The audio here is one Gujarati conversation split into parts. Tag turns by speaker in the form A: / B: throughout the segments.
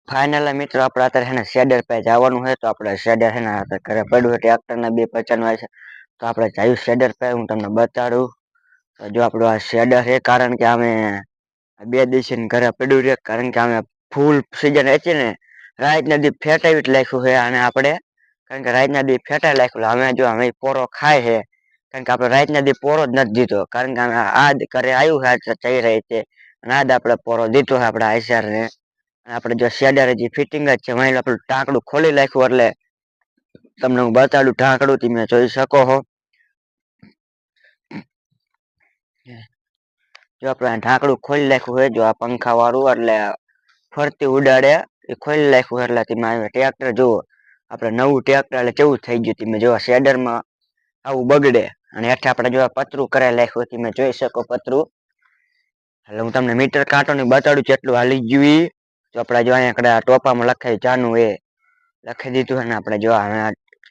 A: ફાઇનલ મિત્રો આપણે અત્યારે છે ને શેડર पे જવાનું છે તો આપણે શેડર છે ને ઘરે પડ્યું છે ટ્રેક્ટર ના બે પચાનું આવે છે તો આપણે જયું શેડર पे હું તમને બતાડું તો જો આપણું આ શેડર છે કારણ કે અમે બે દિવસ ઘરે પડ્યું છે કારણ કે અમે ફૂલ સીઝન હતી ને રાત નદી ફેટાવી જ નાખ્યું છે અને આપણે કારણ કે રાત નદી ફેટાઈ નાખ્યું અમે જો અમે પોરો ખાય છે કારણ કે આપણે રાત નદી પોરો જ નથી દીધો કારણ કે અમે આજ ઘરે આવ્યું છે જઈ રહી છે અને આજ આપણે પોરો દીધો છે આપણે આઈસર ને આપણે જો શેડર હજી ફિટિંગ જ છે વાંઈ આપણું ટાંકડું ખોલી નાખ્યું એટલે તમને હું બતાડું ટાંકડું તમે જોઈ શકો છો જો આપણે ઢાંકડું ખોલી નાખ્યું છે જો આ પંખા વાળું એટલે ફરતી ઉડાડે એ ખોલી નાખ્યું એટલે તમે ટ્રેક્ટર જુઓ આપણે નવું ટ્રેક્ટર એટલે કેવું થઈ ગયું તમે જો શેડરમાં આવું બગડે અને હેઠે આપણે જો પતરું કરાવી નાખ્યું તમે જોઈ શકો પતરું એટલે હું તમને મીટર કાંટો ને બતાડું કેટલું હાલી ગયું તો આપણે જો અહીંયા ટોપામાં લખાય જાનું એ લખી દીધું અને આપણે જો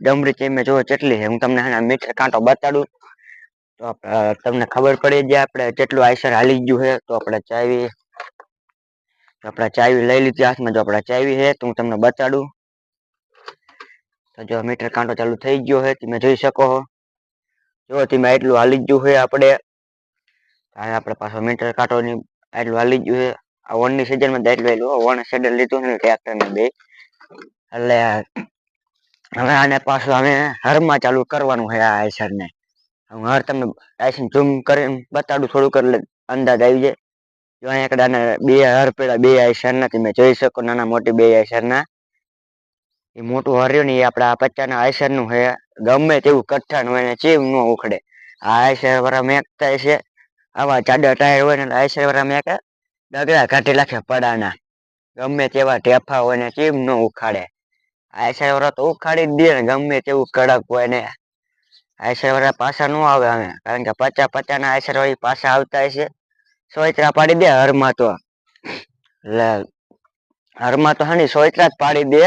A: ડમરી તમે જો કેટલી છે હું તમને મીટર કાંટો બતાડું તો તમને ખબર પડી જાય આપણે કેટલું આઈસર હાલી ગયું છે તો આપણે ચાવી લઈ લીધી હાથમાં જો આપણે ચાવી છે તો હું તમને બતાડું તો જો મીટર કાંટો ચાલુ થઈ ગયો છે તમે જોઈ શકો છો જો તમે એટલું હાલી ગયું છે આપણે પાછો મીટર કાંટો ની એટલું હાલી ગયું છે આ વન ની સીઝન માં એટલું વન શેડર લીધું ને ટ્રેક્ટર ને બે એટલે હવે આને પાછું અમે હરમાં ચાલુ કરવાનું છે આ આઈસર ને હું હર તમને આઈસર ઝૂમ કરીને બતાડું થોડુંક એટલે અંદાજ આવી જાય જો અહીંયા બે હર પેલા બે આઈસર ના તમે જોઈ શકો નાના મોટી બે આઈસર ના એ મોટું હર્યું ને એ આપડા 50 ના આઈસર નું છે ગમે તેવું કઠણ હોય ને ચીમ ન ઉખડે આ આઈસર વાળા મેકતા છે આવા જાડા ટાયર હોય ને આઈસર વાળા મેકે ડગલા કાઢી નાખે પડાના ગમે તેવા ઢેફા હોય ને ચીમ ન ઉખાડે આઈસર વાળા તો ઉખાડી જ દે ને ગમે તેવું કડક હોય ને આઈસર વાળા પાછા ન આવે અમે કારણ કે 50 ના આઈસર વાળી પાછા આવતા છે સોયત્રા પાડી દે હરમાં તો એટલે હરમાં તો હની સોયત્રા જ પાડી દે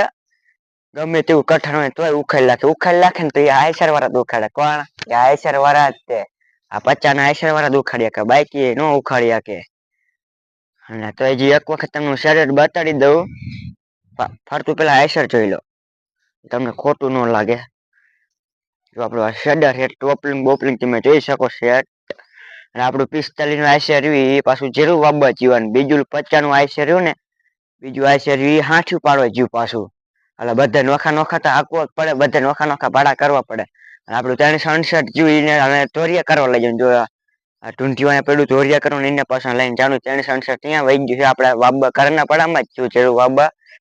A: ગમે તેવું કઠણ હોય તોય ઉખાડી નાખે ને તો એ આઈસર વાળા દુખાડે કોણ એ આઈસર વાળા જ તે આ 50 ના આઈસર વાળા દુખાડ્યા કે બાકી ન ઉખાડ્યા કે અને તો હજી એક વખત તમને શેડર બતાડી દઉં ફરતું પેલા આઈસર જોઈ લો તમને ખોટું ન લાગે જો આપણું શેડર છે ટોપલિંગ બોપલિંગ તમે જોઈ શકો શેડ અને આપણું 45 નું આઈસર રહ્યું એ પાછું જેરું વાબા જીવાનું બીજું 50 નું આઈસર રહ્યું ને બીજું આઈસર એ હાંઠું પાડવા જીવ પાછું એટલે બધા નોખા તો હાંકવા પડે બધા નોખા ભાડા કરવા પડે અને આપણું 368 જીવ અમે ધોરિયા કરવા લઈ જવાનું જો આ ઢૂંઢીઓ અહીંયા પડ્યું ધોરિયા કરવાનું એને પાછા લઈને જાણું 368 ત્યાં વહી ગયું છે આપણે વાબા ઘરના પડામાં જ જેરું વાબા